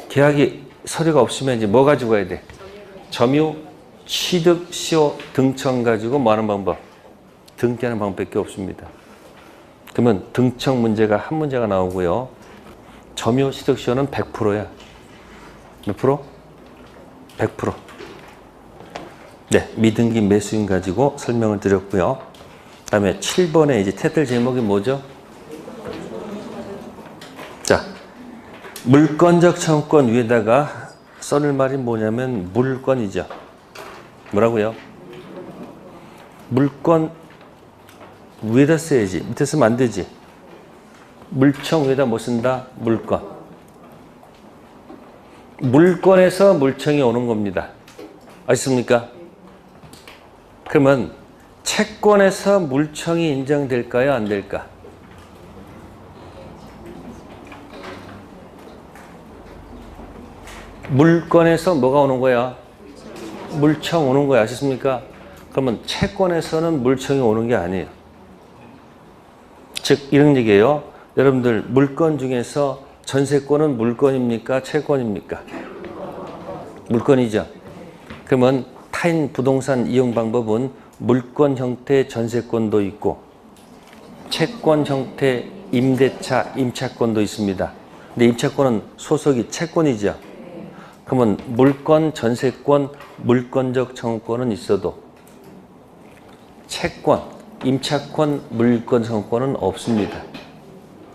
계약이 서류가 없으면 이제 뭐 가지고 가야 돼? 점유 취득시효 등청 가지고 뭐 하는 방법? 등기하는 방법밖에 없습니다. 그러면 등청 문제가 한 문제가 나오고요. 점유 취득시효는 100%야. 몇 프로? 100%. 네, 미등기 매수인 가지고 설명을 드렸고요. 그다음에 7번에 이제 타이틀 제목이 뭐죠? 자, 물권적 청구권 위에다가 써낼 말이 뭐냐면 물권이죠. 뭐라고요? 물권 위에다 써야지. 밑에 쓰면 안 되지. 물청 위에다 뭐 쓴다? 물권. 물권에서 물청이 오는 겁니다. 아시습니까? 그러면 채권에서 물청이 인정될까요? 안 될까? 물건에서 뭐가 오는 거야? 물청 오는 거야. 아셨습니까? 그러면 채권에서는 물청이 오는 게 아니에요. 즉 이런 얘기예요. 여러분들 물건 중에서 전세권은 물건입니까? 채권입니까? 물건이죠. 그러면 타인 부동산 이용 방법은 물건 형태 전세권도 있고 채권 형태 임대차 임차권도 있습니다. 근데 임차권은 소속이 채권이죠. 그러면 물건 전세권 물건적 청구권은 있어도 채권 임차권 물건 청구권은 없습니다.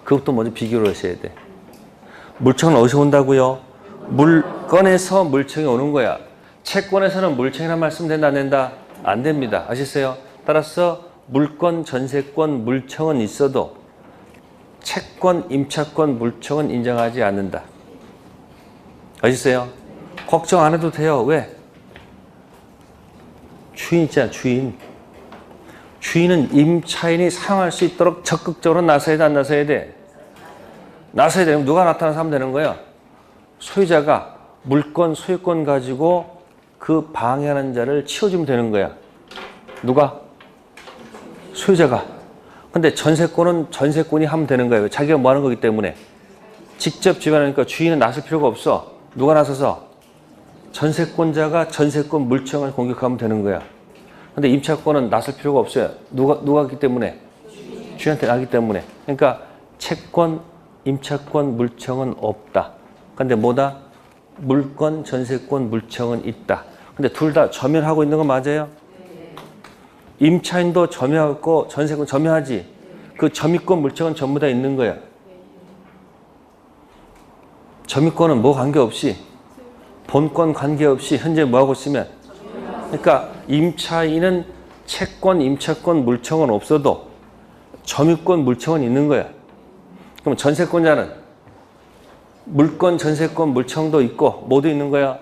그것도 먼저 비교를 하셔야 돼. 물청은 어디서 온다고요? 물건에서 물청이 오는 거야. 채권에서는 물청이란 말씀 된다 안 된다? 안 됩니다. 아시세요? 따라서 물건, 전세권, 물청은 있어도 채권, 임차권, 물청은 인정하지 않는다. 아시세요? 걱정 안 해도 돼요. 왜? 주인 있잖아, 주인. 주인은 임차인이 사용할 수 있도록 적극적으로 나서야 돼, 안 나서야 돼? 나서야 되면 누가 나타나서 하면 되는 거야? 소유자가 물건, 소유권 가지고 그 방해하는 자를 치워주면 되는 거야. 누가? 소유자가. 근데 전세권은 전세권이 하면 되는 거예요. 자기가 뭐 하는 거기 때문에. 직접 지배하니까 주인은 나설 필요가 없어. 누가 나서서? 전세권자가 전세권 물청을 공격하면 되는 거야. 근데 임차권은 나설 필요가 없어요. 누가 하기 때문에? 주인한테 나기 때문에. 그러니까 채권, 임차권, 물청은 없다. 근데 뭐다? 물건, 전세권, 물청은 있다. 근데 둘 다 점유하고 있는 거 맞아요? 임차인도 점유하고 전세권 점유하지. 그 점유권, 물청은 전부 다 있는 거야. 점유권은 뭐 관계없이 본권 관계없이 현재 뭐 하고 있으면 그러니까 임차인은 채권, 임차권, 물청은 없어도 점유권, 물청은 있는 거야. 그럼 전세권자는 물건, 전세권, 물청도 있고 뭐도 있는 거야?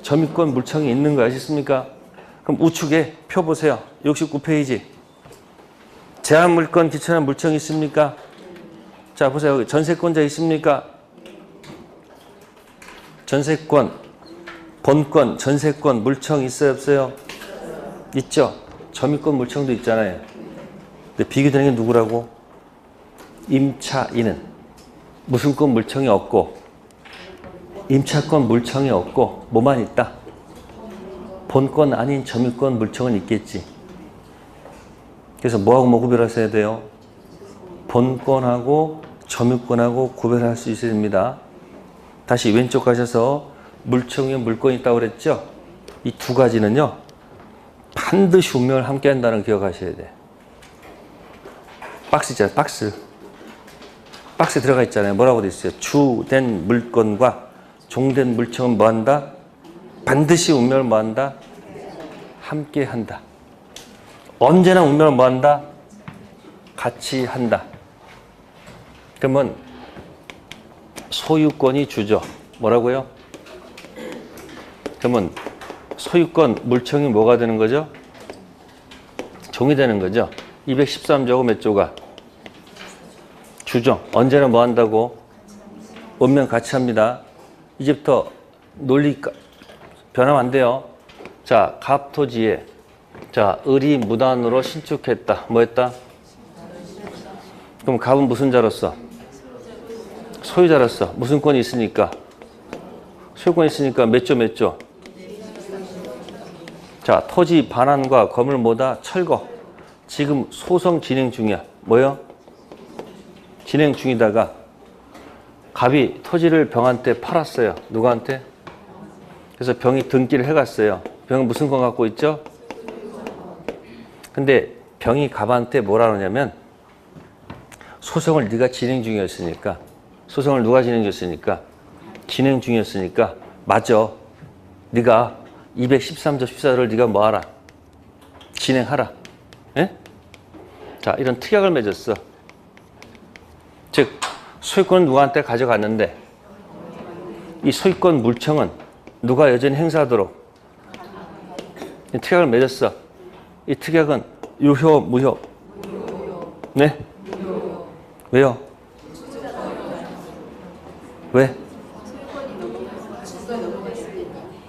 점유권, 물청이 있는 거야. 아시겠습니까? 그럼 우측에 표 보세요. 69페이지. 제한물건 기천한 물청이 있습니까? 자 보세요. 여기 전세권자 있습니까? 전세권, 본권, 전세권, 물청 있어요? 없어요? 있죠. 점유권, 물청도 있잖아요. 근데 비교되는 게 누구라고? 임차인은 무슨권, 물청이 없고 임차권, 물청이 없고 뭐만 있다? 본권 아닌 점유권, 물청은 있겠지. 그래서 뭐하고 뭐 구별하셔야 돼요? 본권하고 점유권하고 구별할 수 있어야 됩니다. 다시 왼쪽 가셔서 물청에 물건이 있다고 그랬죠? 이 두 가지는요. 반드시 운명을 함께 한다는 기억하셔야 돼. 박스 있잖아요. 박스. 박스에 들어가 있잖아요. 뭐라고 돼 있어요? 주된 물건과 종된 물청은 뭐 한다? 반드시 운명을 뭐 한다? 함께 한다. 언제나 운명을 뭐 한다? 같이 한다. 그러면 소유권이 주죠. 뭐라고요? 그러면 소유권, 물청이 뭐가 되는 거죠? 종이 되는 거죠. 213조고 몇 조가? 주죠. 언제나 뭐 한다고? 운명 같이 합니다. 이제부터 논리 변하면 안 돼요. 자, 갑토지에 자, 을이 무단으로 신축했다. 뭐 했다? 그럼 갑은 무슨 자로서? 소유자로서. 무슨 권이 있으니까? 소유권이 있으니까 몇 조 몇 조? 자, 토지 반환과 건물 뭐다? 철거. 지금 소송 진행 중이야. 뭐요? 진행 중이다가 갑이 토지를 병한테 팔았어요. 누구한테? 그래서 병이 등기를 해갔어요. 병은 무슨 권 갖고 있죠? 근데 병이 갑한테 뭐라 그러냐면 소송을 네가 진행 중이었으니까 소송을 누가 진행 중이었으니까 진행 중이었으니까 맞아. 네가 213조 14조를 네가 뭐하라? 진행하라. 예? 자, 이런 특약을 맺었어. 즉 소유권은 누구한테 가져갔는데 이 소유권 물청은 누가 여전히 행사하도록 이 특약을 맺었어. 이 특약은 유효, 무효? 네? 왜요? 왜?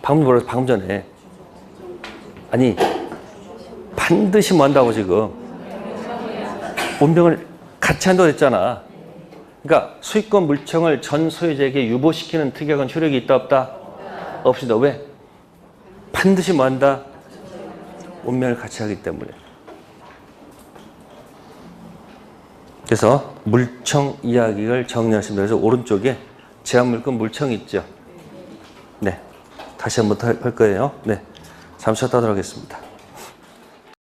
방금 전에. 아니, 반드시 뭐 한다고 지금. 운명을 같이 한다고 했잖아. 그러니까 소유권 물청을 전 소유자에게 유보시키는 특약은 효력이 있다 없다? 없습니다. 왜? 반드시 뭐 한다? 운명을 같이 하기 때문에. 그래서 물청 이야기를 정리하시면 돼서 오른쪽에 제한물권 물청이 있죠. 네, 다시 한번 할 거예요. 네, 잠시 쉬었다 하도록 하겠습니다.